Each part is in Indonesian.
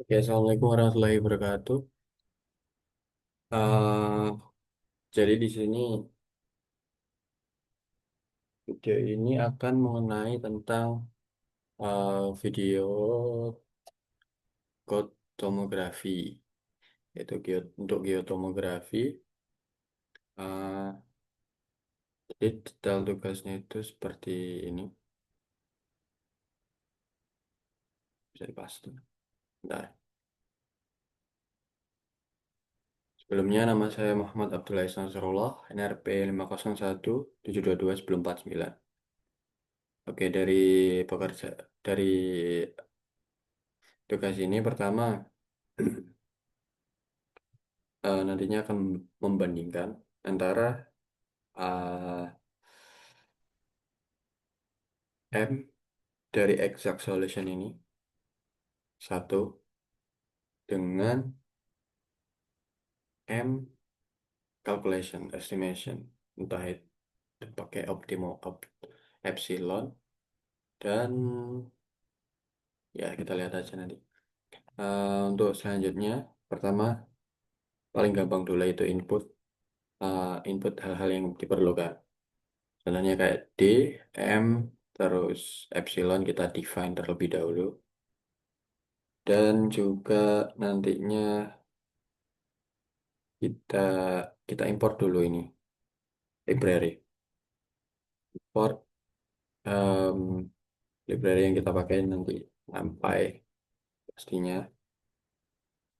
Oke, Assalamualaikum warahmatullahi wabarakatuh. Eh, jadi di sini video ini akan mengenai tentang video geotomografi, yaitu untuk geotomografi. eh, jadi detail tugasnya itu seperti ini. Bisa dibahas tuh. Bentar. Sebelumnya nama saya Muhammad Abdullah Ihsan Nasrullah, NRP 501 722 1049. Oke, pekerja dari tugas ini pertama nantinya akan membandingkan antara uh, M dari exact solution ini satu dengan M calculation estimation, entah itu pakai epsilon, dan ya kita lihat aja nanti. Untuk selanjutnya, pertama paling gampang dulu itu input hal-hal yang diperlukan. Contohnya kayak D, M, terus epsilon kita define terlebih dahulu, dan juga nantinya kita kita import dulu ini library. Import em, library yang kita pakai nanti sampai pastinya.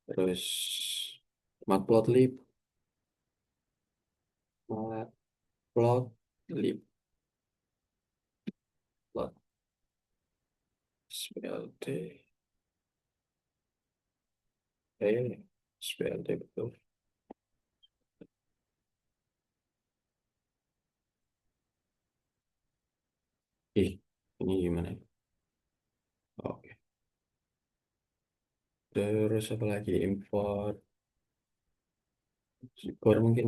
Terus matplotlib, matplotlib, plot splt, splt betul. Ih, ini gimana? Oke. Terus apa lagi? Import, import mungkin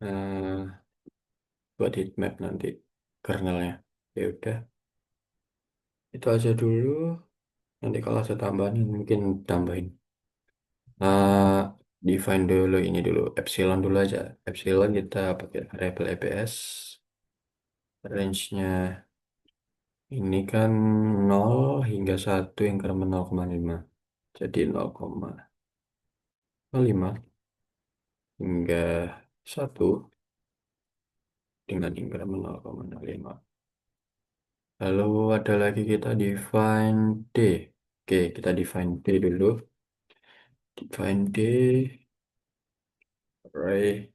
eh, buat heatmap nanti kernelnya. Ya udah, itu aja dulu. Nanti kalau saya tambahin mungkin tambahin. Nah, define dulu ini dulu, epsilon dulu aja. Epsilon kita pakai variable EPS. Range-nya ini kan 0 hingga 1 yang increment 0,5. Jadi 0,05 hingga 1 dengan increment 0,05. Lalu ada lagi kita define D. Oke, kita define D dulu. Define D, array.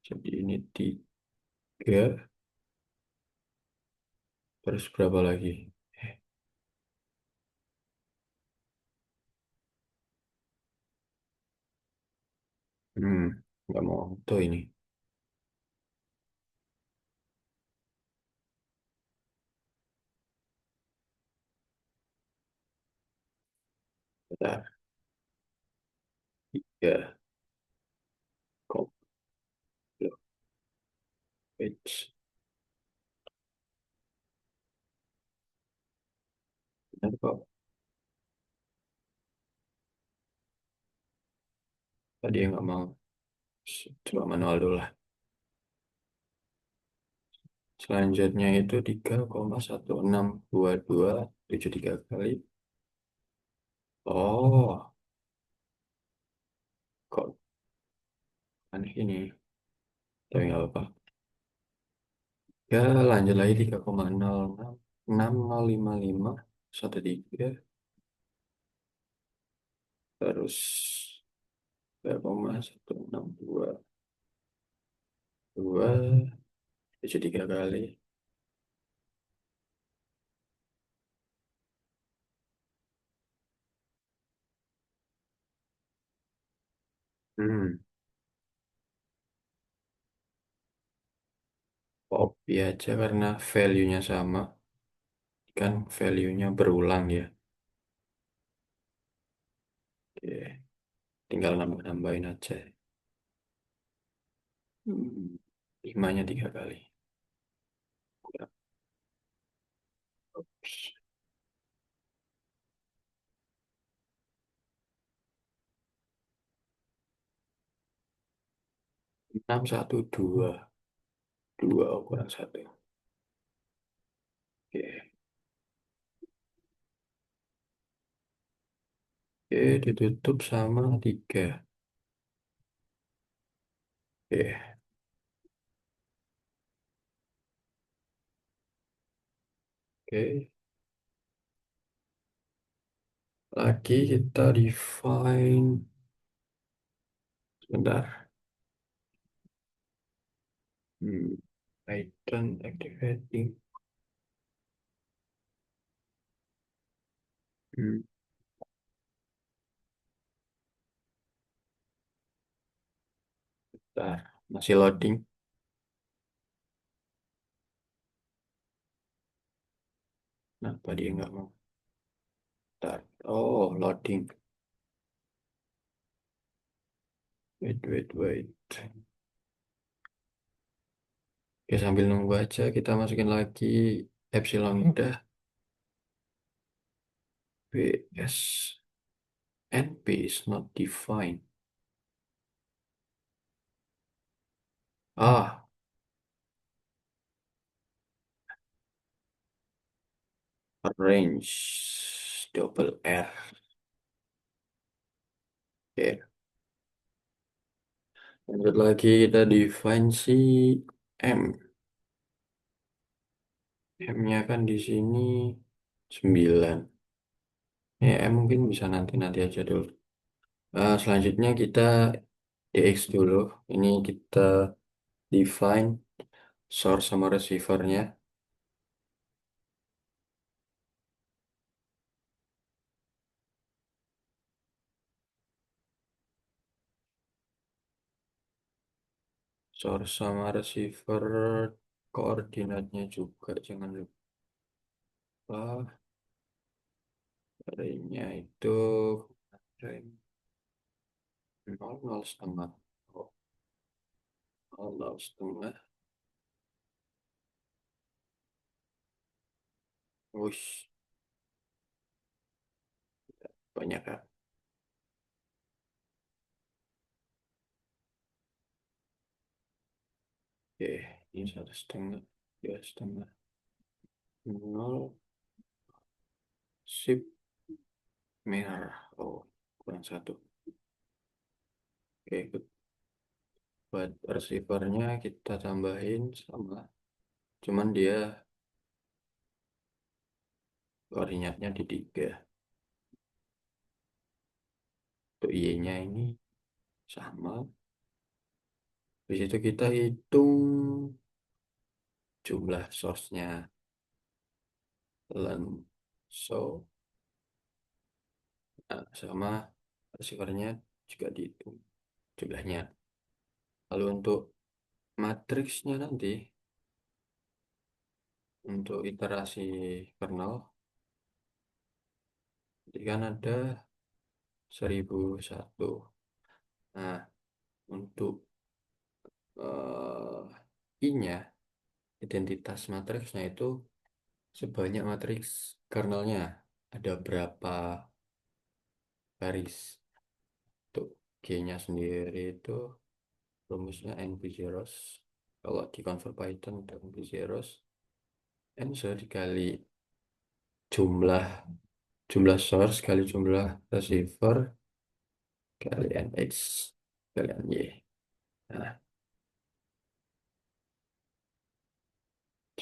Jadi ini 3. Terus berapa lagi? Hmm, nggak mau tuh ini. Bentar. Ya, page. Benar kok. Tadi yang nggak mau. Coba manual dulu lah. Selanjutnya itu 3,162273 kali. Oh, kok aneh ini. Tapi nggak apa-apa. Ya, lanjut lagi 3,0666055 terus 3,162273 kali. Hmm, copy aja karena value-nya sama. Kan value-nya berulang ya. Oke, tinggal nambah-nambahin aja. Hmm, 5-nya 3 kali. Kurang. 612 dua kurang satu. Oke, oke ditutup sama 3. Oke, oke. Lagi kita define. Sebentar. Hmm, Python activating. Hmm, Bentar. Masih loading. Kenapa dia nggak mau? Bentar. Oh, loading. Wait, wait, wait. Oke, sambil nunggu aja, kita masukin lagi epsilon udah. PS. NP is not defined. Ah, range. Double R. Oke. Lanjut lagi, kita define si M. M-nya kan di sini 9. Ya, M mungkin bisa nanti-nanti aja dulu. Selanjutnya kita DX dulu. Ini kita define source sama receiver-nya. Source sama receiver koordinatnya juga jangan lupa. Arraynya itu array 0, 0 setengah. Oh, 0, 0 setengah. Wush, banyak kan? Oke, ini 1,5. 2,5. 0, sip, merah. Oh, kurang satu. Oke, buat receivernya kita tambahin sama. Cuman dia koordinatnya di 3. Untuk Y-nya ini sama. Di situ kita hitung jumlah source-nya. Len. So, nah, sama receivernya juga dihitung jumlahnya. Lalu untuk matriksnya nanti, untuk iterasi kernel, jadi kan ada 1001. Nah, untuk I-nya, identitas matriksnya itu sebanyak matriks kernelnya. Ada berapa baris. Untuk G-nya sendiri itu rumusnya NP zeros. Kalau di convert Python itu NP zeros. N dikali jumlah jumlah source kali jumlah receiver kali NX kali NY. Nah,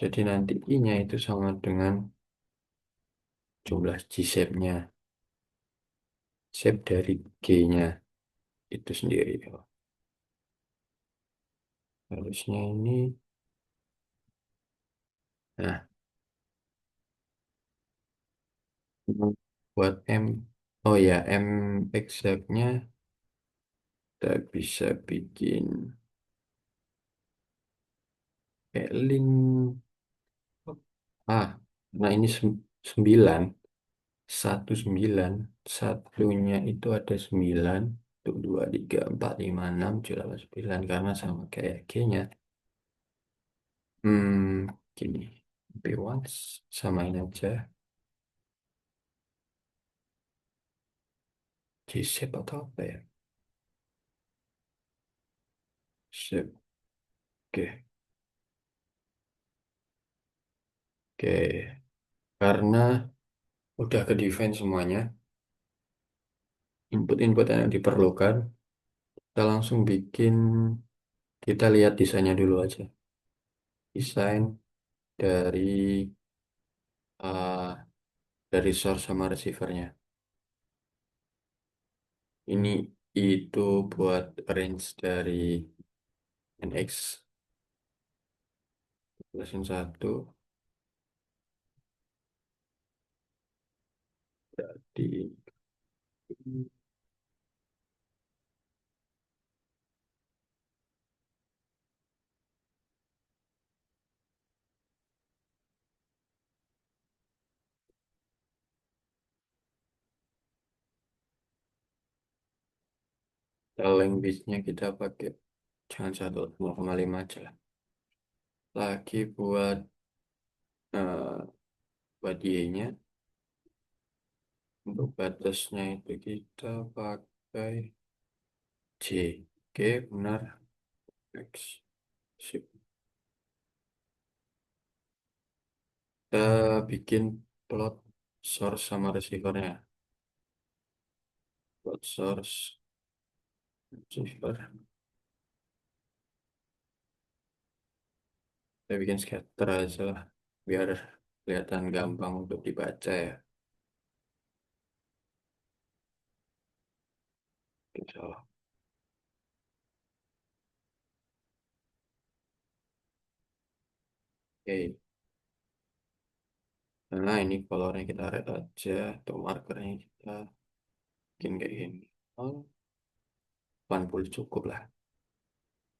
jadi nanti I-nya itu sama dengan jumlah G-shape-nya. Shape dari G-nya itu sendiri. Harusnya ini, nah, buat M, oh ya, M exact-nya kita bisa bikin kayak link. Ah, nah ini 9, 19, satunya itu ada 9, untuk 2, 3, 4, 5, 6, 7, 8, 9, karena sama kayak G-nya. Gini, B1 samain aja, G-shape atau apa ya? Shape. Oke, oke. Karena udah ke define semuanya, input-input yang diperlukan, kita langsung bikin, kita lihat desainnya dulu aja. Desain dari uh, dari source sama receivernya. Ini itu buat range dari NX version 1 di language-nya kita pakai jangan 1,5 aja lah. Lagi uh, buat Y-nya, untuk batasnya itu kita pakai J. Oke, benar. X. Sip. Kita bikin plot source sama receiver-nya. Plot source, receiver. Kita bikin scatter aja lah, biar kelihatan gampang untuk dibaca ya. Gitu. Oke, nah ini colornya kita red aja, atau markernya kita bikin kayak gini. Oh, 80 cukup lah.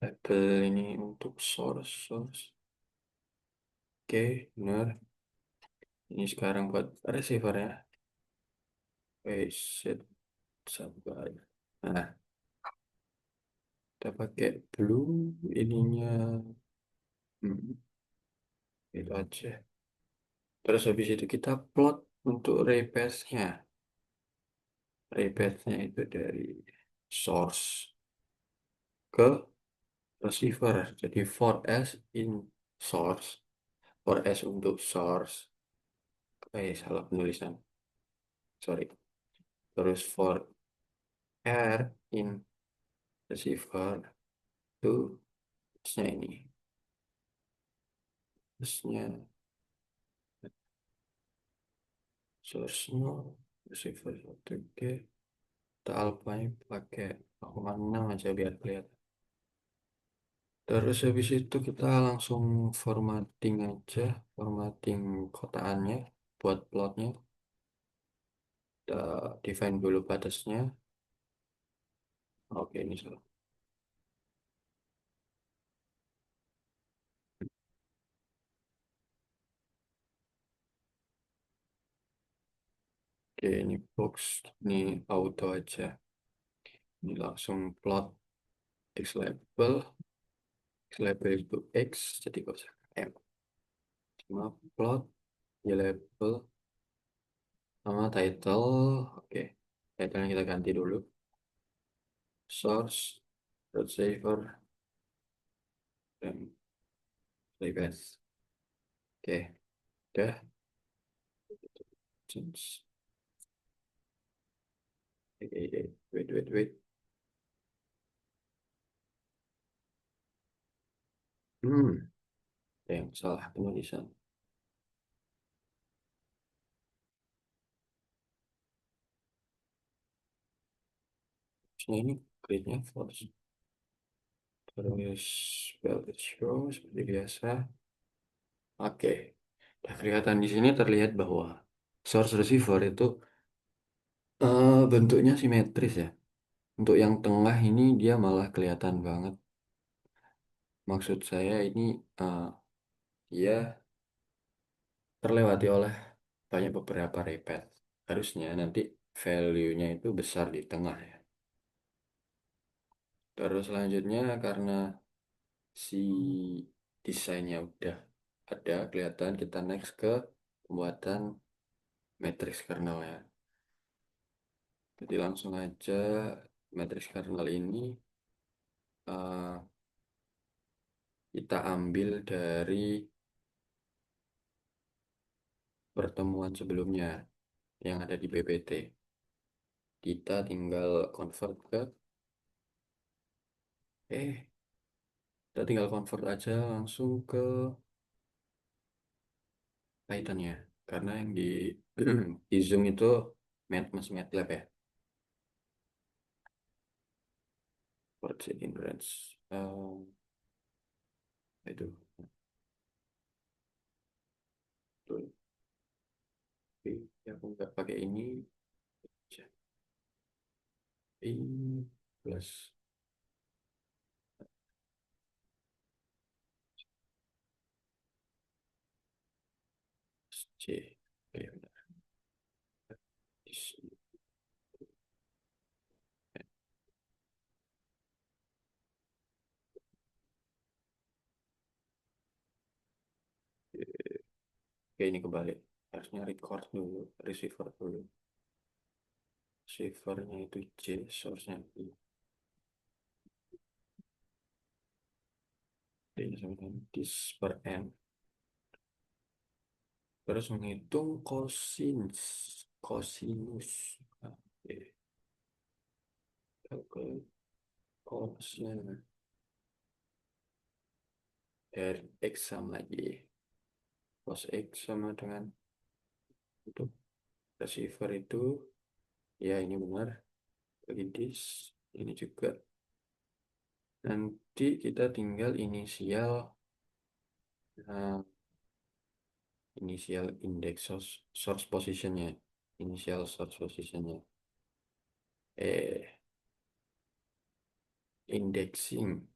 Label ini untuk source. Oke, benar. Ini sekarang buat receiver ya. Set sabar. Nah, kita pakai blue ininya. Hmm, itu aja. Terus habis itu kita plot untuk repaste-nya. Repaste-nya itu dari source ke receiver. Jadi for S in source. For S untuk source. Salah penulisan. Sorry. Terus for R in receiver itu S-nya ini. S-nya source-nya receiver. Oke. Kita alpha-nya pakai 6 aja biar kelihatan. Terus habis itu kita langsung formatting aja, formatting kotaannya buat plotnya. Kita define dulu batasnya. Oke, ini salah. Oke, ini box, ini auto aja. Ini langsung plot x label itu x, jadi gak usah m. Cuma plot y label sama title. Oke, title kita ganti dulu. Source, saver, dan request. Oke, udah. Change. Wait. Hmm, ada yang salah penulisan. Nah, ini gridnya false. Terus spell it show seperti biasa. Oke, udah kelihatan di sini terlihat bahwa source receiver itu bentuknya simetris ya. Untuk yang tengah ini dia malah kelihatan banget. Maksud saya ini dia terlewati oleh banyak beberapa repeat. Harusnya nanti value-nya itu besar di tengah ya. Terus selanjutnya karena si desainnya udah ada kelihatan, kita next ke pembuatan matrix kernel ya. Jadi langsung aja matrix kernel ini, eh, kita ambil dari pertemuan sebelumnya yang ada di PPT. Kita tinggal convert ke eh kita tinggal convert aja langsung ke Python-nya. Karena yang di di Zoom itu masih MATLAB ya. Word in range. Itu betul. Tapi aku nggak pakai ini. Ini plus C. Oke, benar. Oke, ini kebalik. Harusnya record dulu, receiver dulu. Receivernya itu C, source-nya I. Ini sama dengan this per n. Terus menghitung cosinus. Cosinus. Oke, oke. Cosnya dari X sama Y. Cos X sama dengan untuk receiver itu, ya ini benar. Bagi this, ini juga. Nanti kita tinggal eh, inisial index source positionnya. Inisial source positionnya. Eh, Indexing.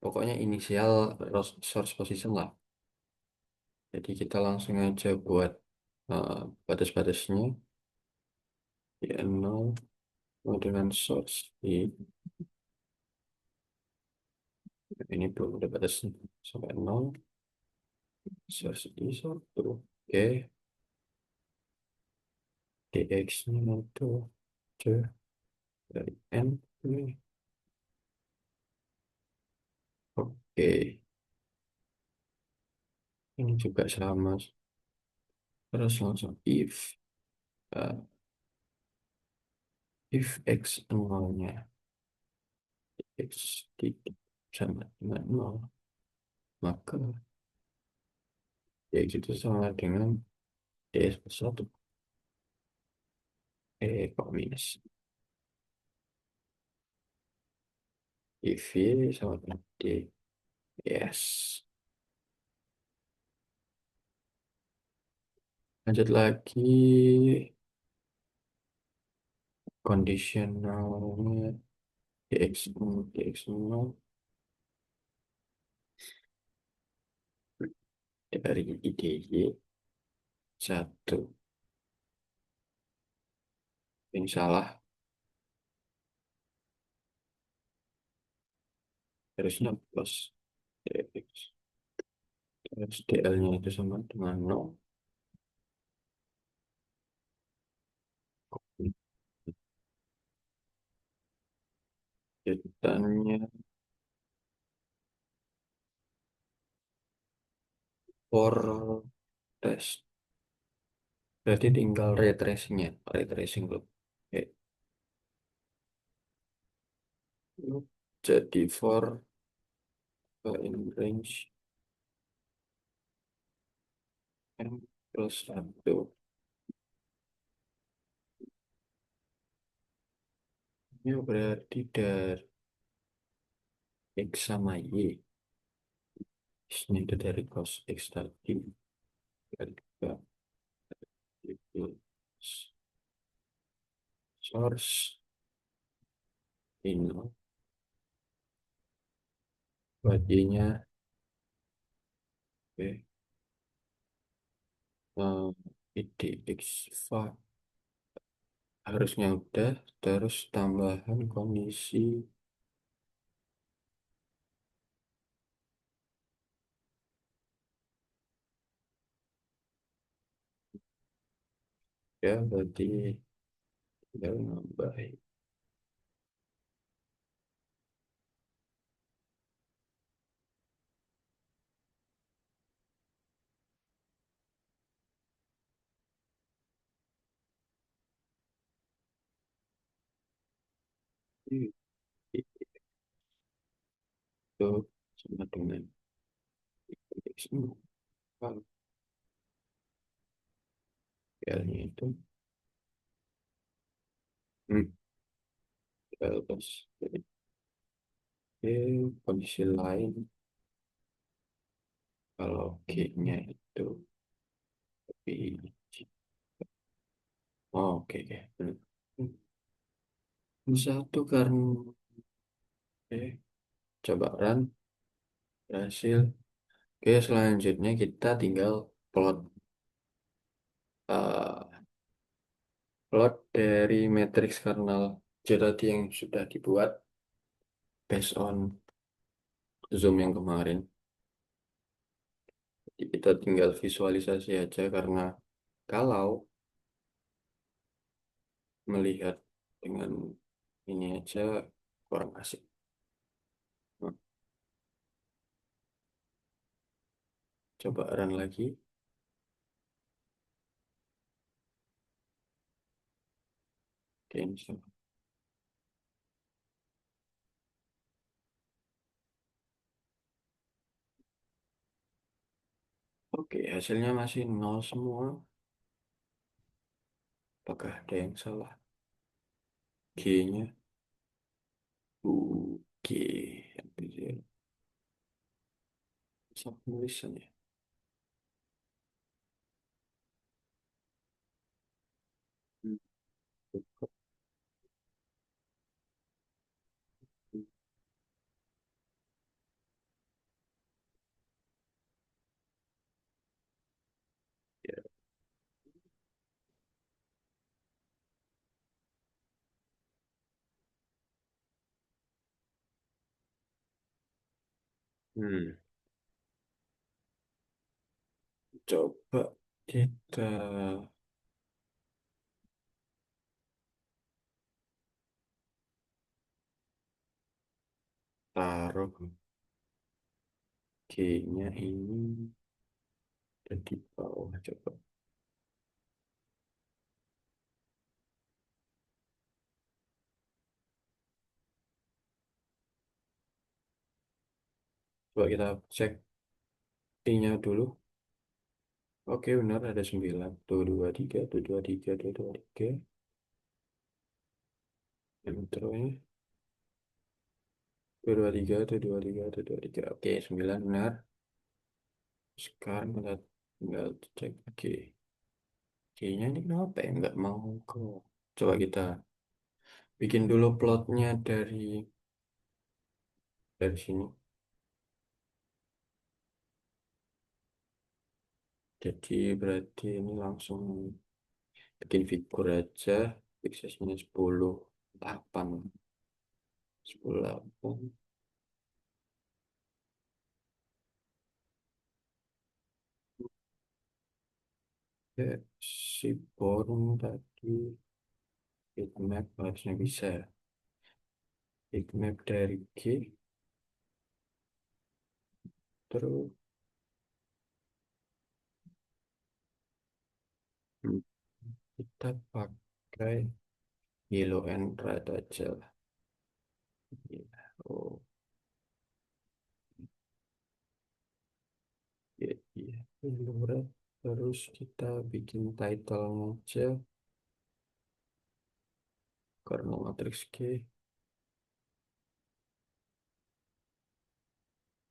Pokoknya inisial source position lah. Jadi kita langsung aja buat batas-batasnya. Ya, 0 dengan source I. Ini belum ada batasnya. Sampai 0. Source I 1. Oke. DX-nya itu C dari N. Ini. Oke. Ini juga sama. Terus langsung uh, if X nolnya. X tidak sama dengan 0. Maka X itu sama dengan DS plus 1. Kok minus. If Y sama dengan D. Yes. Lanjut lagi. Conditionalnya dx0 dari IDY 1. Ini salah. Harusnya plus dx. Terus DL-nya itu sama dengan 0. Ceritanya for test. Berarti tinggal ray tracing-nya. Ray tracing loop. Oke. Jadi for in range n plus 1. Ini berarti dari X sama Y. Ini itu dari cos X tadi. Dari itu source ini. Buat Y-nya. Oke. IDX5 harusnya udah. Terus tambahan kondisi ya, berarti tinggal nambah. itu sama dengan X kalau L-nya itu hmm, L plus kondisi lain kalau G-nya itu lebih oke oke benar. Satu karena coba run berhasil. Oke, selanjutnya kita tinggal plot eh, plot dari matriks kernel J tadi yang sudah dibuat based on zoom yang kemarin. Jadi kita tinggal visualisasi aja karena kalau melihat dengan ini aja kurang asik. Nah, coba run lagi. Oke, oke, hasilnya masih nol semua. Apakah ada yang salah? G-nya G bisa penulisan ya. Hmm. Ya. Hmm. Coba kita taruh G-nya ini ada di bawah. Coba. Coba kita cek I-nya dulu. Oke, benar ada 9. Tuh, 23, tuh, 23, tuh, 23. Intronya. Tuh, 23, tuh, 23, tuh, 23. Oke, 9 benar. Sekarang kita tinggal cek G. G-nya ini kenapa ya? Nggak mau ke. Coba kita bikin dulu plotnya dari sini. Jadi berarti ini langsung bikin figur aja. Pixelsnya 10, 8. 10, 8. Ya, si Born tadi bitmap harusnya bisa. Bitmap dari G. Terus hmm, kita pakai yellow and red aja lah. Ya, oh, iya, iya. Yellow red. Terus kita bikin title aja karena matriks G.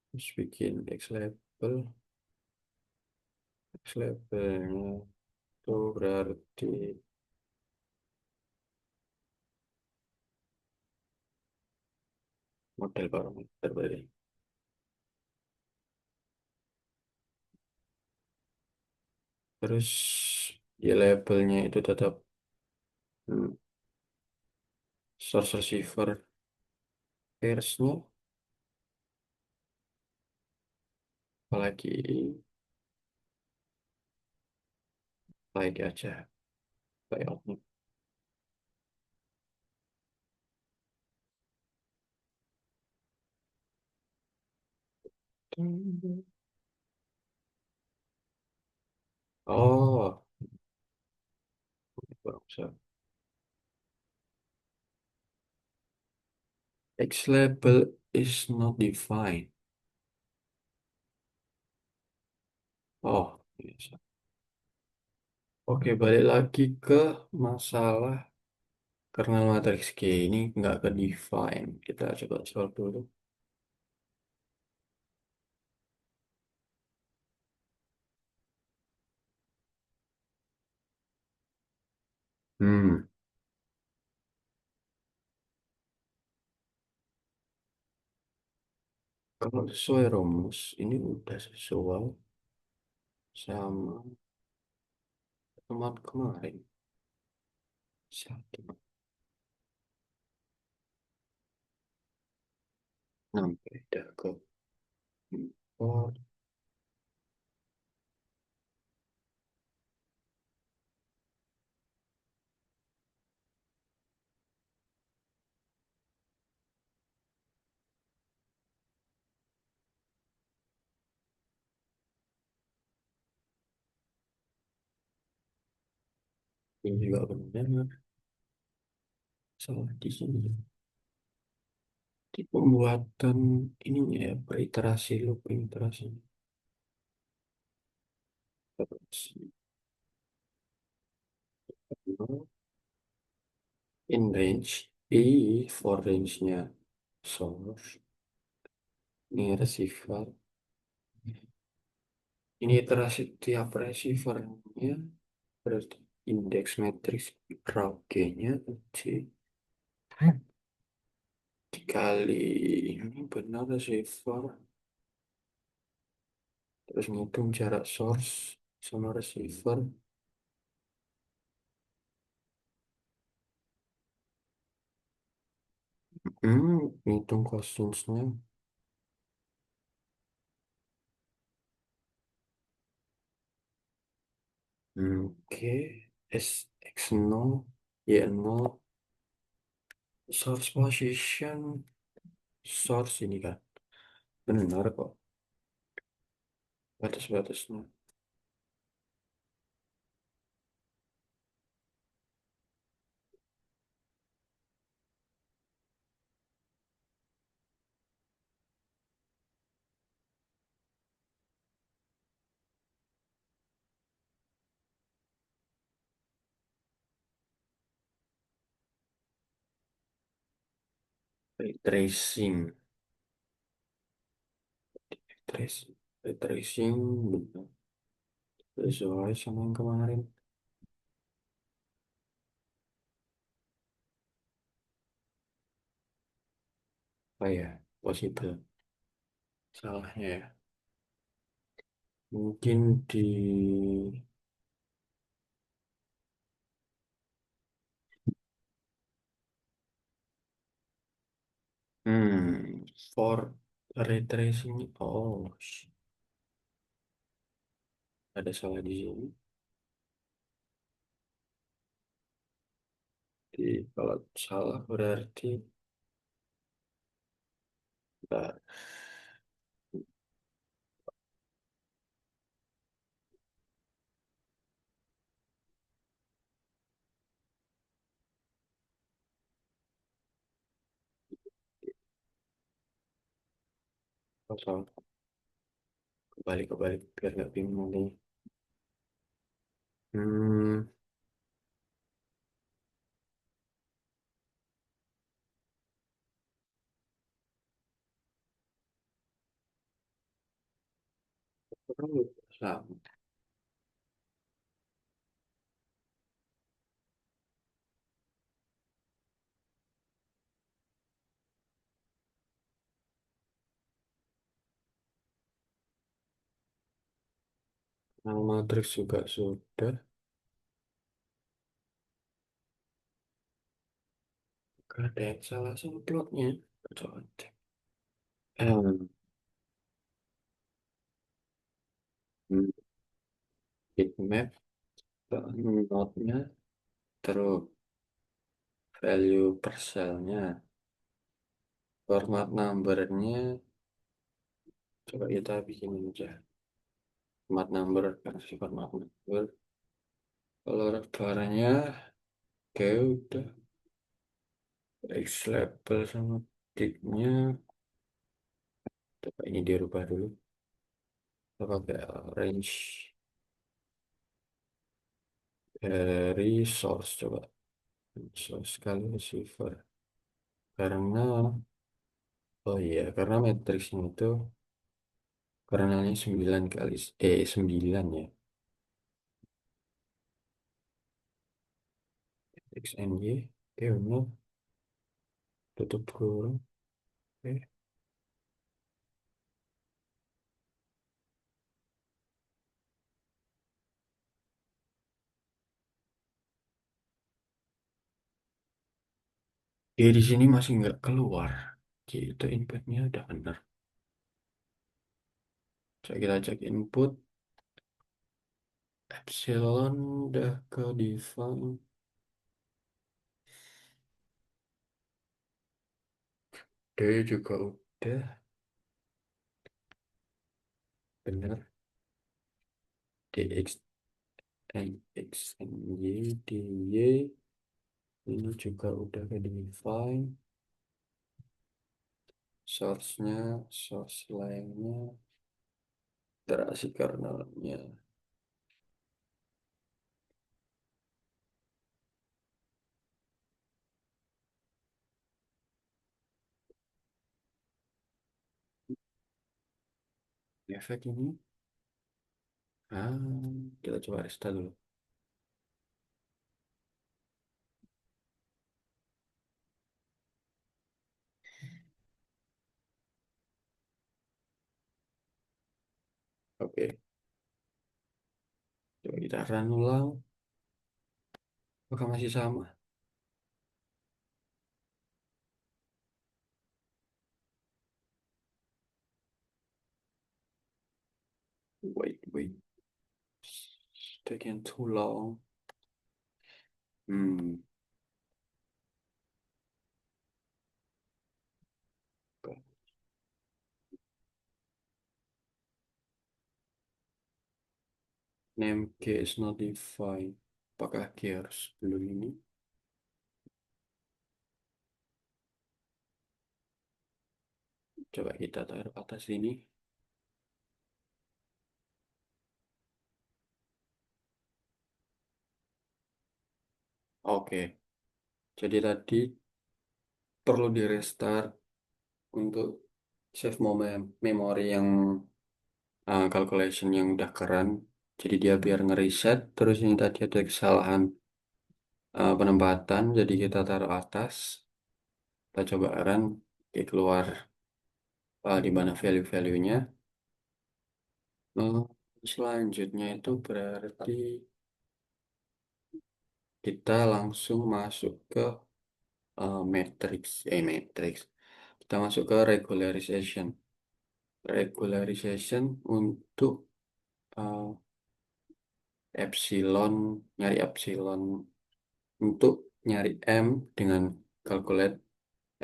Terus bikin X label. X labelnya itu berarti model parameter berarti. Terus ya labelnya itu tetap hmm, source receiver pairs-nya apalagi lagi aja layoutnya. Oh, kurang usah. X label is not defined. Oh, yes. Oke, balik lagi ke masalah kernel matrix G ini nggak ke define. Kita coba solve dulu. Hmm, kalau sesuai rumus, ini udah sesuai sama teman kemarin. Satu, enam, beda ke import. Ini juga benar, salah di sini. Di pembuatan ininya ya, beriterasi, loop iterasi. Terus, in range, I for range-nya source, ini receiver. Ini iterasi tiap receivernya berarti indeks matriks raw G-nya C dikali ini benar receiver, terus ngitung jarak source sama receiver. Ngitung cosines-nya. Oke, S X 0 Y 0 source position, source ini kan benar kok batas-batasnya. Ray tracing, tracing, ray tracing benar sesuai sama yang kemarin. Oh ya, possible salahnya ya. Mungkin di for ray tracing. Oh, ada salah di sini. Jadi kalau salah berarti nggak salah, kebalik biar nggak bingung nih. Hmm, sama. Yang matriks juga sudah. Gak ada yang salah sama plotnya. Coba cek. Hmm, bitmap, node-nya, terus value per cell-nya, format number-nya. Coba kita bikin aja. Format number, kasih format number. Kalau referennya, oke udah. X label sama. Triknya, coba ini dirubah dulu. Kita pakai range dari source, coba. Source kali receiver. Karena, oh iya, karena matriksnya itu kernelnya 9 kali, 9 ya. XNY, oke benar. Tutup kurung, oke. Di sini masih nggak keluar. Gitu inputnya udah benar. Coba kita cek input. Epsilon udah ke define. D juga udah benar. DX, X, Y, DY. Ini juga udah ke define. Source-nya, source lainnya, terasi kernelnya. Efek ini. Ah, kita coba restart dulu. Oke, coba kita run ulang. Apakah masih sama? Wait. It's taking too long. Hmm, name key is not defined. Apakah key harus belum ini? Coba kita taruh atas sini. Oke, jadi tadi perlu di restart untuk save memori yang calculation yang udah keren. Jadi dia biar ngereset. Terus ini tadi ada kesalahan penempatan. Jadi kita taruh atas. Kita coba run. Oke, keluar di mana value-value-nya. Eh, Selanjutnya itu berarti kita langsung masuk ke matrix. Kita masuk ke regularization. Regularization untuk eh, epsilon, nyari epsilon untuk nyari M dengan calculate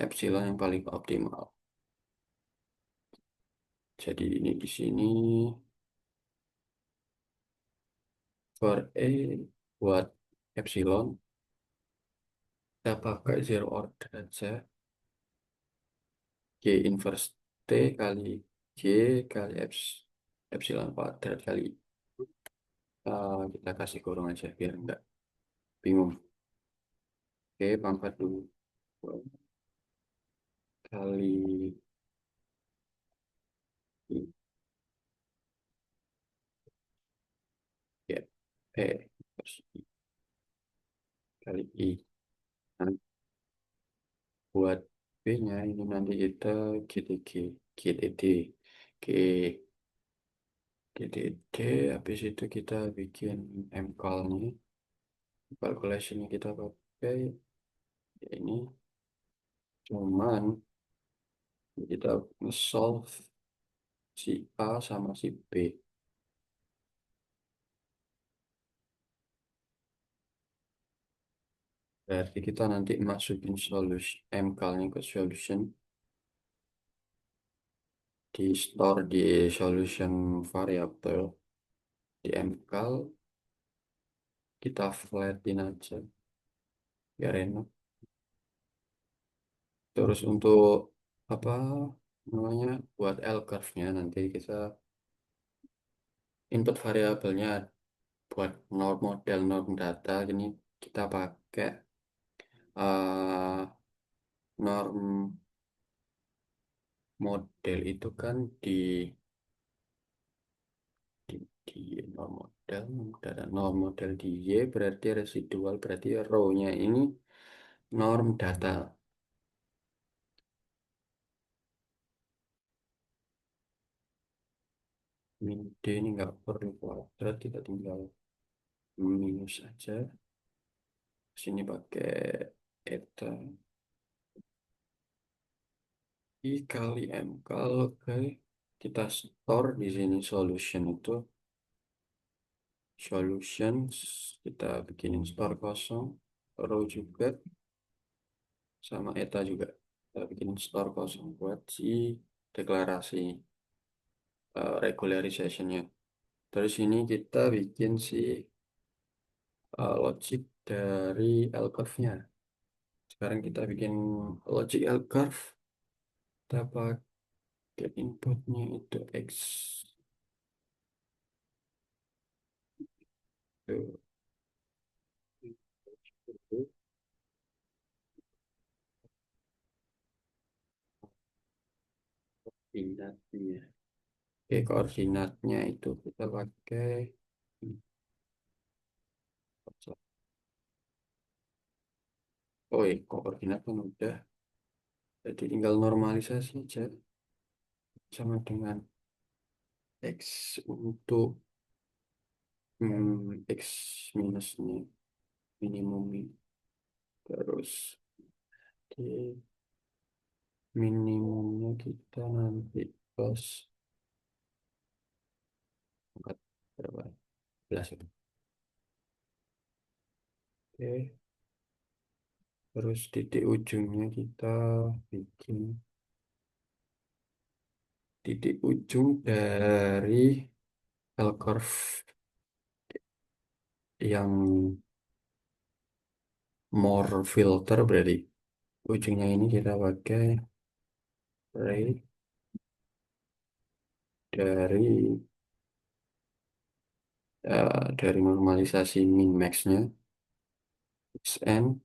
epsilon yang paling optimal. Jadi ini di sini for A buat epsilon kita pakai zero order aja. G inverse T kali G kali epsilon kuadrat kali kita kasih kurung aja biar enggak bingung. Oke, pangkat dulu kali I, ya, terus I kali I. Nah, buat B-nya ini nanti kita GTG, GTD, G, GTD, habis itu kita bikin mcall-nya, calculation kita pakai ini, cuman kita solve si A sama si B. Berarti kita nanti masukin solution mcall-nya ke solution, di store di solution variable, di mcall kita flatin aja biar enak. Terus untuk apa namanya buat L curve-nya nanti kita input variabelnya buat norm model norm data ini kita pakai norm model itu kan di norm model data norm model di Y berarti residual berarti row-nya ini norm data min D ini nggak perlu kuadrat kita tinggal minus aja sini pakai eta I kali M kalau kita store di sini solution itu solutions kita bikinin store kosong row juga sama eta juga kita bikinin store kosong buat si deklarasi regularizationnya terus ini kita bikin si logic dari L curve-nya sekarang kita bikin logic L curve kita pakai inputnya itu X itu koordinatnya. Oke, koordinatnya itu kita pakai oh iya, koordinat kan udah jadi tinggal normalisasi aja sama dengan X untuk X minusnya minimum ini. Terus di minimumnya kita nanti plus angkat berapa? 11 itu. Oke, terus titik ujungnya kita bikin titik ujung dari L curve yang more filter berarti ujungnya ini kita pakai ray dari dari normalisasi min maxnya xn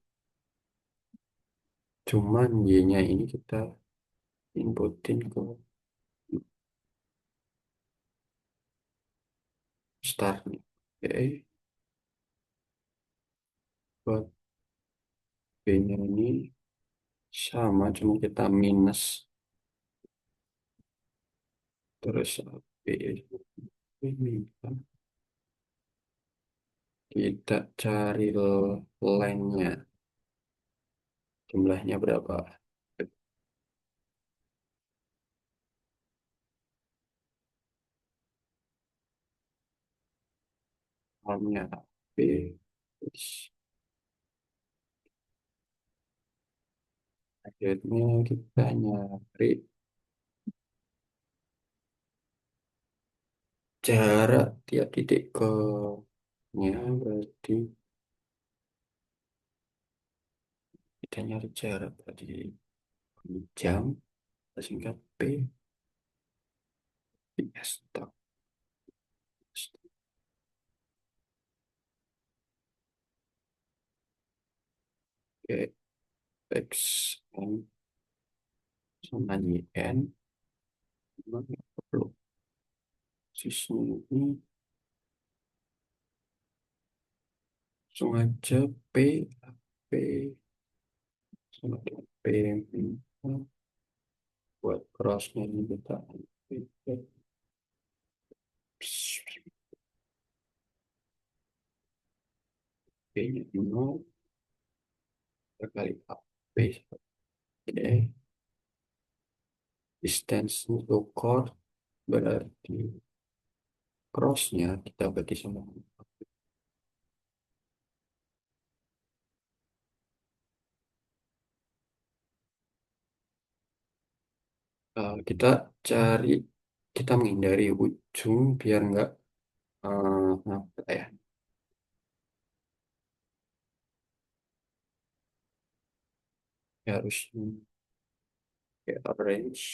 cuman y-nya ini kita inputin ke start nih. Oke, buat b-nya ini sama cuma kita minus terus b ini kan kita cari lengthnya jumlahnya berapa normnya b akhirnya kita nyari jarak tiap titik ke nya berarti kita nyari jarak berarti jam singkat P stop Oke, X N sama Y N mana perlu sisnya ini langsung aja P sama dengan P minus buat crossnya ini kita P-nya 0 kita kali AP oke distance to core berarti crossnya kita bagi sama kita cari kita menghindari ujung biar nggak apa ya harus Oke, orange.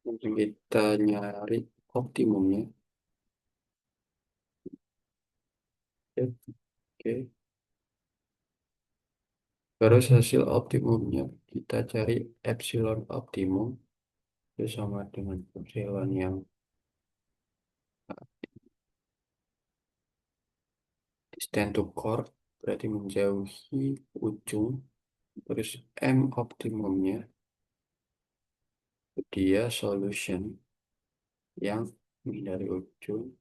Nanti kita nyari optimumnya. Oke, oke. Terus hasil optimumnya kita cari epsilon optimum itu sama dengan epsilon yang distant to core, berarti menjauhi ujung. Terus M optimumnya dia solution yang menghindari ujung.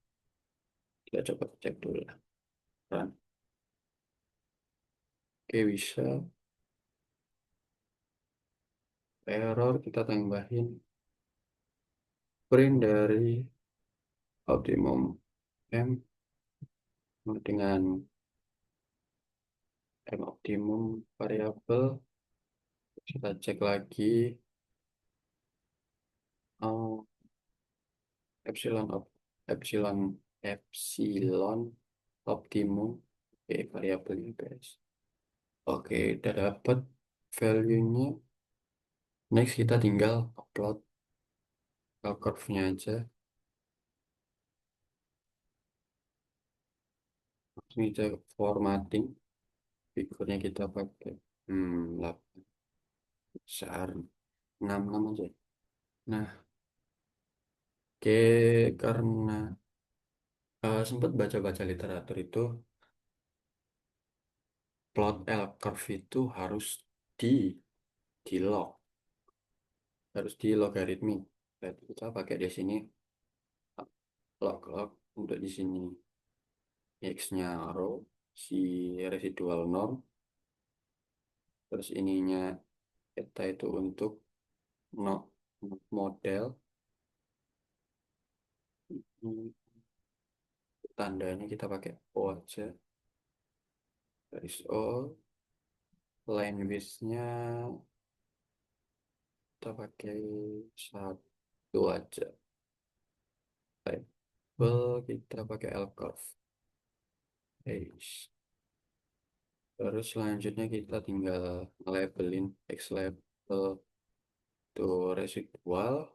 Kita coba cek dulu lah. Run. Oke, bisa. Error kita tambahin print dari optimum M dengan M optimum variabel. Kita cek lagi oh, epsilon epsilon epsilon optimum. Oke, variabelnya guys. Oke, udah dapat value-nya. Next kita tinggal upload ke curve-nya aja. Langsung kita formatting. Figurnya kita pakai 8 besar 66 aja. Nah, oke, karena sempat baca-baca literatur itu plot L curve itu di log, harus di logaritmi. Berarti kita pakai di sini log untuk di sini x-nya row, si residual norm, terus ininya eta itu untuk no model. Hmm, tandanya kita pakai O aja, garis O, line width-nya kita pakai 1 aja, label kita pakai L curve. Guys. Terus selanjutnya kita tinggal labelin X label itu residual,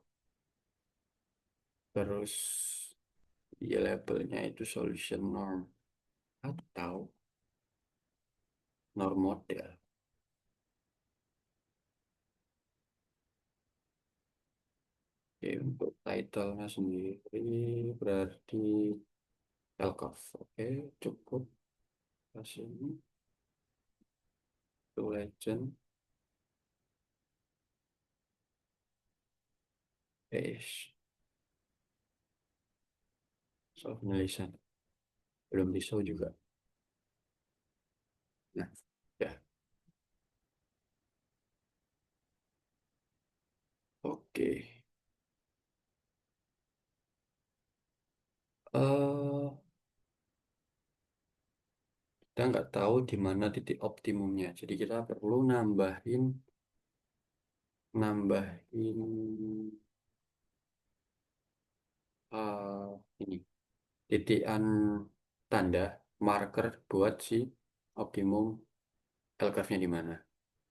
terus di labelnya itu solution norm atau norm model. Oke, untuk title-nya sendiri berarti Elkov. Oke, cukup. Kasih ini to legend. Guys, soal penulisan belum di show juga. Nah, ya, oke. Kita nggak tahu di mana titik optimumnya. Jadi kita perlu nambahin eh, ini titikan tanda marker buat si optimum L curve-nya di mana.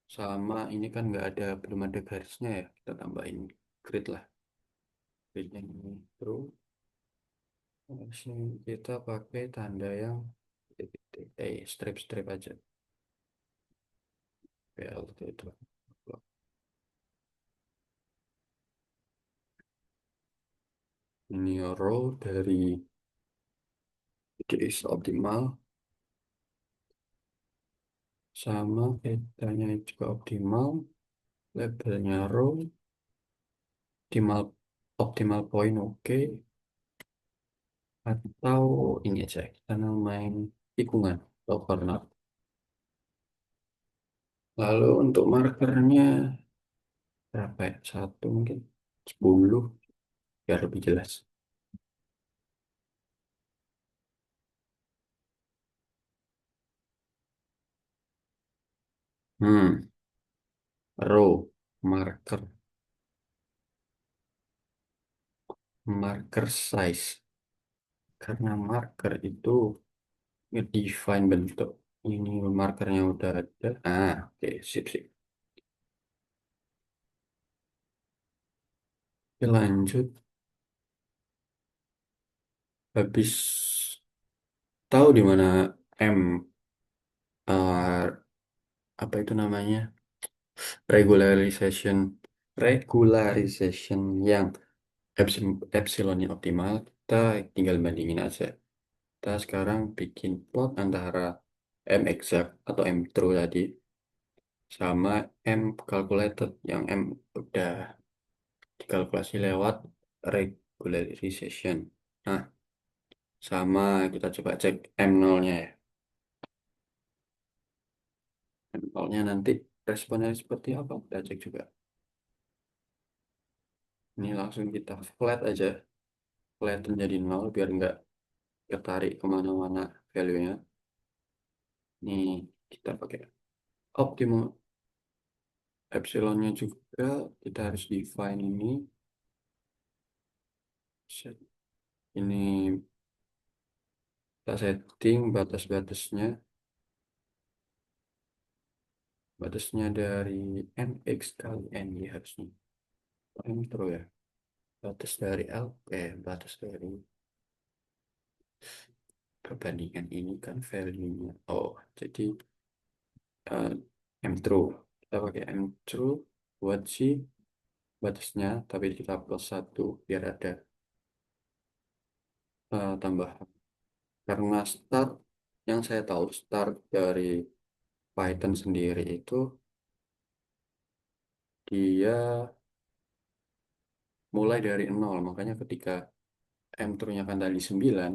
Sama ini kan nggak ada, belum ada garisnya ya. Kita tambahin grid lah. Gridnya ini. Terus kita pakai tanda yang strip-strip aja. PLT itu. Ini row dari is optimal sama petanya juga optimal, labelnya row optimal, optimal point oke. Atau ini aja kita namain tikungan atau corner. Lalu untuk markernya berapa ya, 1 mungkin 10 biar lebih jelas. hmm Row marker, marker size, karena marker itu ngedefine bentuk ini markernya udah ada. Oke, sip sip. Oke, lanjut. Habis tahu di mana M, eh, apa itu namanya, regularization regularization yang epsilonnya optimal, kita tinggal bandingin aja. Kita sekarang bikin plot antara M exact atau M true tadi sama M calculated yang M udah dikalkulasi lewat regularization. Nah, sama kita coba cek M0-nya ya. M0-nya nanti responnya seperti apa, kita cek juga. Ini langsung kita flat aja, flatten jadi nol biar nggak ketarik kemana-mana value-nya. Nih, kita pakai optimum epsilonnya juga, kita harus define ini. Set. Ini kita setting batas-batasnya. Batasnya dari mx kali n ya harusnya. M terus ya. Batas dari L, batas dari perbandingan ini kan value-nya. Oh, jadi eh, M true. Kita pakai M true buat si batasnya, tapi kita plus satu biar ada tambahan. Karena start, yang saya tahu start dari Python sendiri itu dia mulai dari nol. Makanya ketika M true-nya kan tadi 9,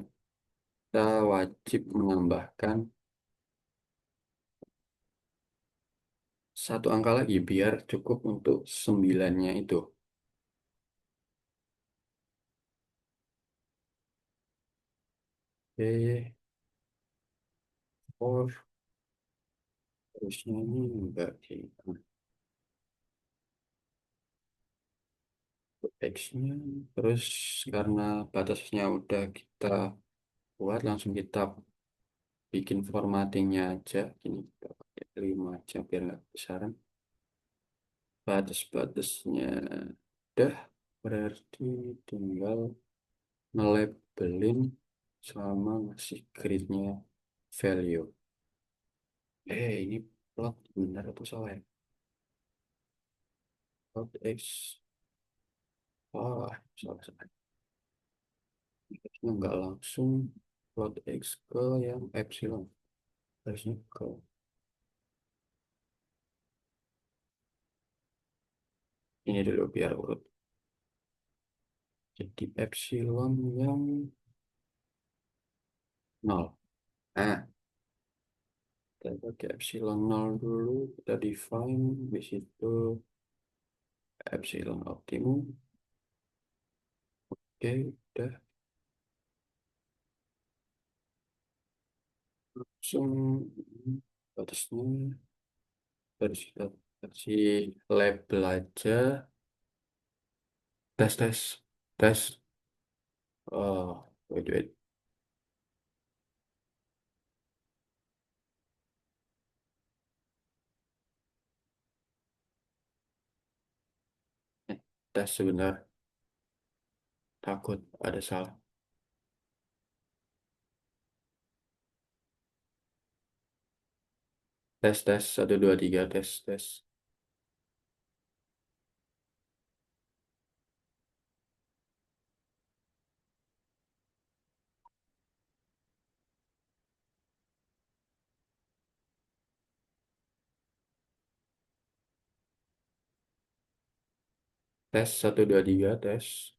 kita wajib menambahkan satu angka lagi biar cukup untuk 9-nya itu. Oke, for terusnya ini enggak di X-nya. Terus karena batasnya udah kita buat, langsung kita bikin formattingnya aja. Ini kita pakai 5 aja biar nggak besaran. Batas-batasnya udah, berarti tinggal nge-labelin sama ngasih grid-nya value. Ini plot benar atau salah ya? Plot X. Salah salah. Harusnya nggak langsung plot X ke yang epsilon. Harusnya ke ini dulu biar urut. Jadi epsilon yang nol. Nah, kita pakai epsilon nol dulu. Kita define di situ epsilon optimum. Oke, udah langsung batasnya harus kita kasih label aja. Tes tes tes. Wait wait. Tes sebentar. Takut ada salah. Tes tes 1 2 3 tes tes. Tes 1 2 3 tes.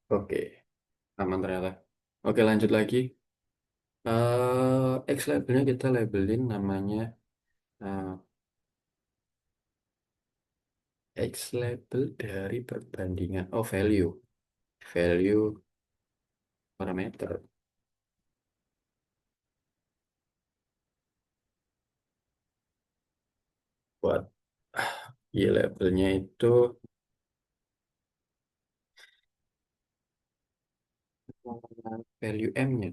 Oke, aman ternyata. Oke, lanjut lagi. X labelnya kita labelin namanya eh, X label dari perbandingan. Oh, value. Value parameter. Buat Y labelnya itu value M-nya.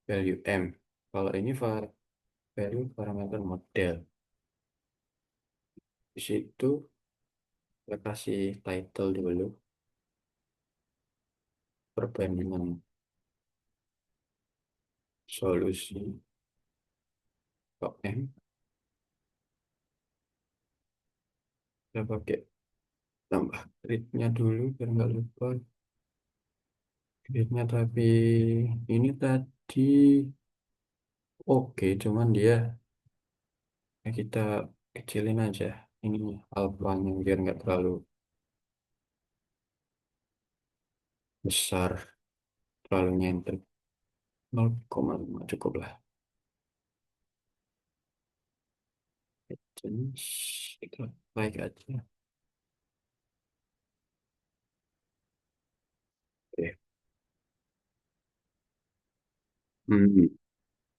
Value M. Kalau ini value parameter model. Di situ kita kasih title dulu. Perbandingan solusi kok M. Kita pakai tambah grid-nya dulu biar nggak lupa. Grid-nya tapi ini tadi oke, cuman dia kita kecilin aja ini alfanya biar nggak terlalu besar, terlalu nyentrik. 0,5 cukup lah. Jenis itu baik aja. Oke.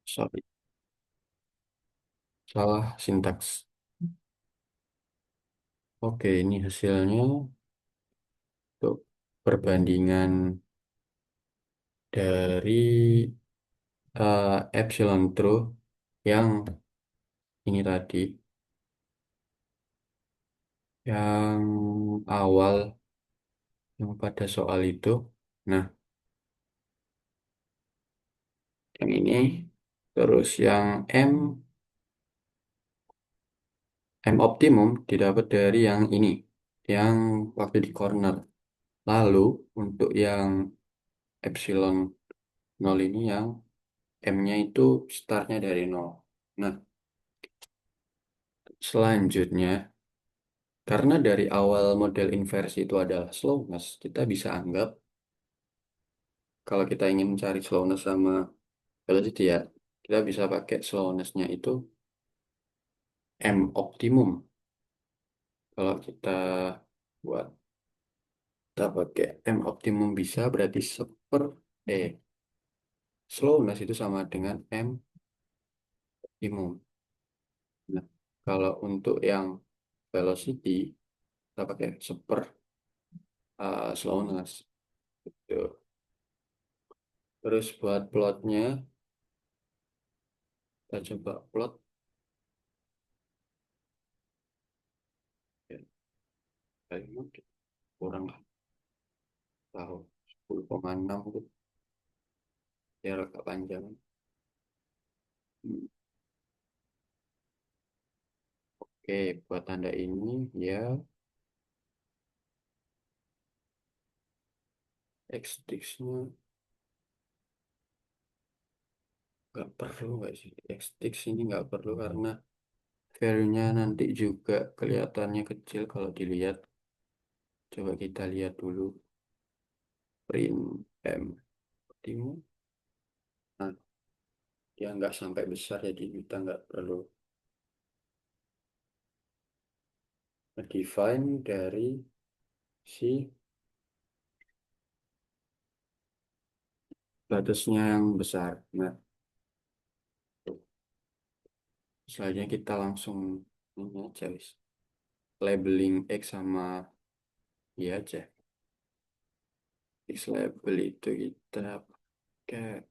Sorry, salah sintaks. Oke, ini hasilnya untuk perbandingan dari epsilon true yang ini tadi, yang awal yang pada soal itu. Nah, yang ini, terus yang M optimum didapat dari yang ini, yang waktu di corner. Lalu untuk yang epsilon nol ini yang M-nya itu startnya dari nol. Nah, selanjutnya, karena dari awal model inversi itu adalah slowness, kita bisa anggap kalau kita ingin mencari slowness sama velocity ya, kita bisa pakai slowness-nya itu M optimum. Kalau buat kita pakai M optimum bisa berarti eh slowness itu sama dengan M optimum. Nah, kalau untuk yang velocity kita pakai slowness. Tuh. Terus buat plotnya kita coba plot ya, kayaknya kurang lah tahu 10,6 gitu ya agak panjang. Hmm, Oke, buat tanda ini ya X-Dix-nya nggak perlu nggak sih? X-Dix ini nggak perlu karena value-nya nanti juga kelihatannya kecil kalau dilihat. Coba kita lihat dulu print M optimum. Nah, dia nggak sampai besar jadi kita nggak perlu define dari si batasnya yang besar. Nah, selanjutnya kita langsung ini aja wis. Labeling X sama Y aja. X label itu kita pakai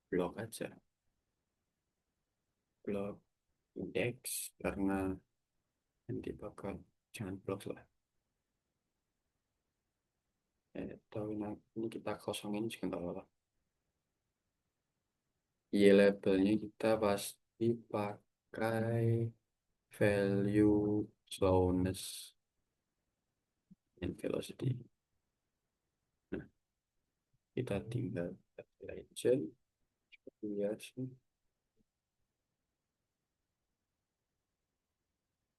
blok aja. Blok index karena nanti bakal jangan blok lah. Tahu ini kita kosongin juga nggak apa-apa. Y labelnya kita pasti pakai value slowness and velocity. Nah, kita tinggal legend lihat sih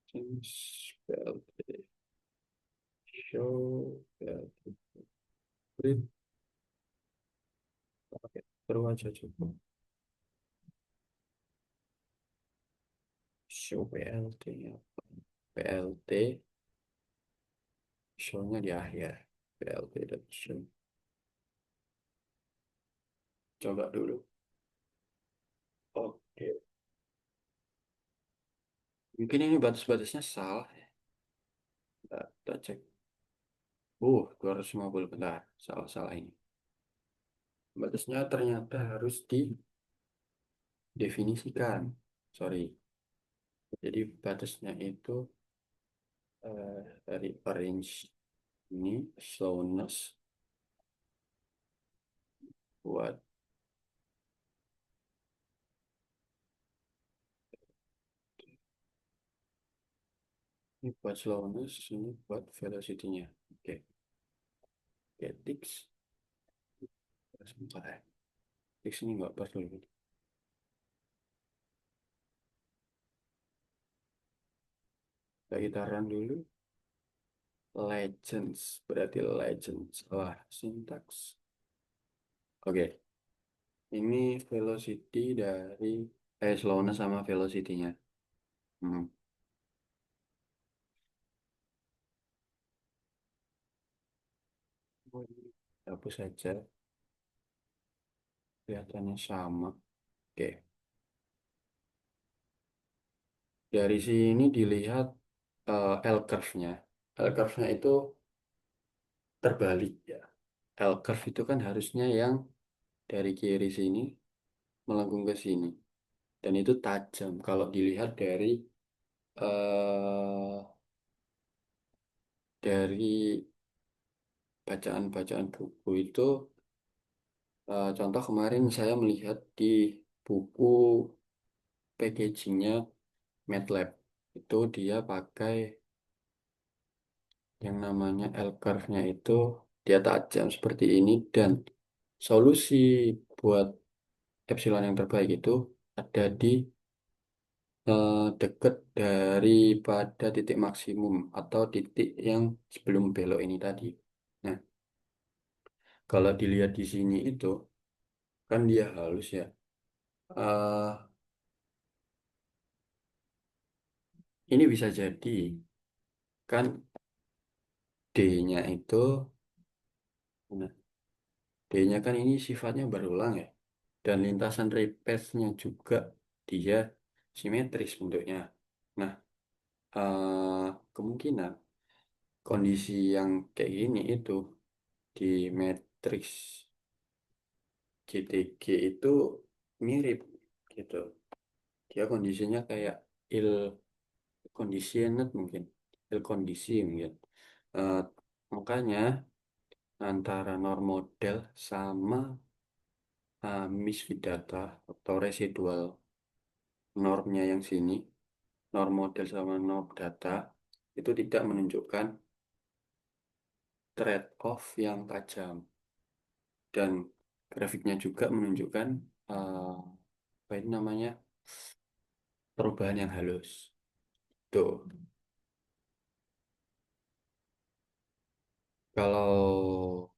change VLT show VLT print pakai terus aja coba show VLT nya VLT show-nya di akhir VLT dan show coba dulu. Oke, mungkin ini batas-batasnya salah ya. Kita cek 250 bentar salah-salah ini Batasnya ternyata harus didefinisikan. Sorry. Jadi batasnya itu dari range ini slowness buat ini buat slowness, ini buat velocity-nya. Oke, oke, tix. Sebentar ya. Tix ini nggak perlu. Kita run dulu. Legends, berarti legends. Wah, syntax. Oke, ini velocity dari slowness sama velocity-nya. Hmm. Hapus saja, kelihatannya sama. Oke, dari sini dilihat L curve-nya. L curve-nya itu terbalik ya. L curve itu kan harusnya yang dari kiri sini melengkung ke sini. Dan itu tajam kalau dilihat eh, dari bacaan-bacaan buku itu. Contoh kemarin saya melihat di buku packagingnya MATLAB. Itu dia pakai yang namanya L-curve-nya itu dia tajam seperti ini dan solusi buat epsilon yang terbaik itu ada di dekat daripada titik maksimum atau titik yang sebelum belok ini tadi. Nah, kalau dilihat di sini itu kan dia halus ya. Eh, ini bisa jadi kan D-nya itu, nah, D-nya kan ini sifatnya berulang ya. Dan lintasan repeatsnya juga dia simetris bentuknya. Nah, kemungkinan kondisi yang kayak gini itu di matriks GTG itu mirip gitu. Dia kondisinya kayak ill conditioned mungkin, ill kondisi mungkin. Eh, Makanya antara norm model sama misfit data atau residual normnya yang sini, norm model sama norm data itu tidak menunjukkan trade-off yang tajam dan grafiknya juga menunjukkan apa ini namanya perubahan yang halus. Tuh, kalau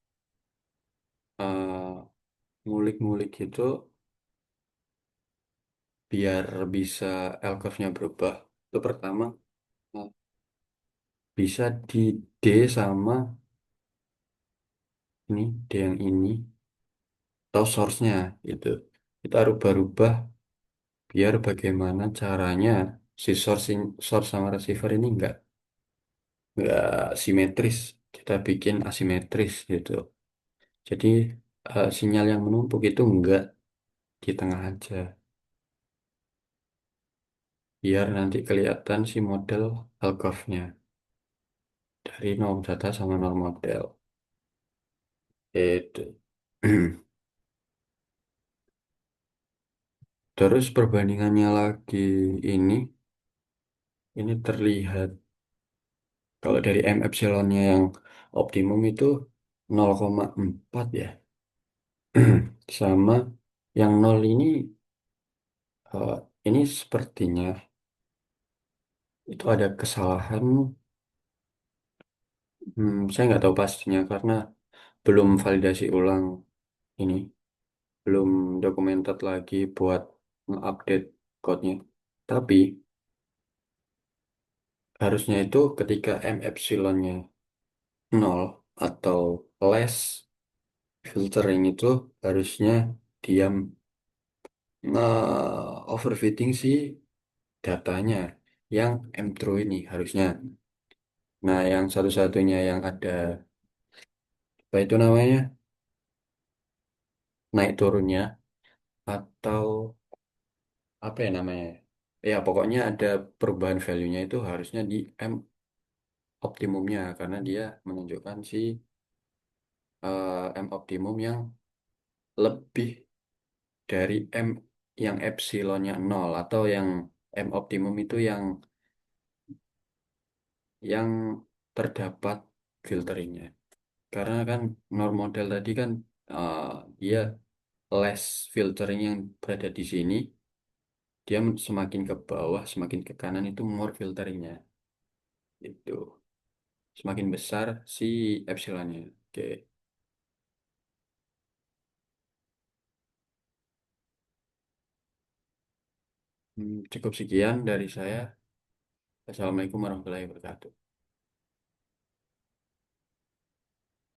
eh, ngulik-ngulik itu biar bisa L curve-nya berubah, itu pertama eh, bisa di D sama ini D yang ini atau source-nya itu kita rubah-rubah biar bagaimana caranya si source sama receiver ini nggak simetris, kita bikin asimetris gitu. Jadi sinyal yang menumpuk itu nggak di tengah aja biar nanti kelihatan si model Algorithmnya dari norm data sama norm model itu. Terus perbandingannya lagi ini ini terlihat kalau dari M epsilonnya yang optimum itu 0,4 ya. Sama yang nol ini sepertinya itu ada kesalahan. Saya nggak tahu pastinya karena belum validasi ulang ini, belum documented lagi buat nge-update code-nya. Tapi harusnya itu ketika M epsilonnya nol atau less filtering itu harusnya diam overfitting si datanya yang M true ini harusnya. Nah, yang satu-satunya yang ada apa itu namanya naik turunnya atau apa ya namanya? Ya pokoknya ada perubahan value-nya itu harusnya di M optimumnya karena dia menunjukkan si M optimum yang lebih dari M yang epsilonnya nol atau yang M optimum itu yang terdapat filteringnya. Karena kan norm model tadi kan eh, dia less filtering yang berada di sini, dia semakin ke bawah, semakin ke kanan itu more filteringnya. Itu semakin besar si epsilonnya. Oke. Cukup sekian dari saya. Assalamualaikum warahmatullahi wabarakatuh.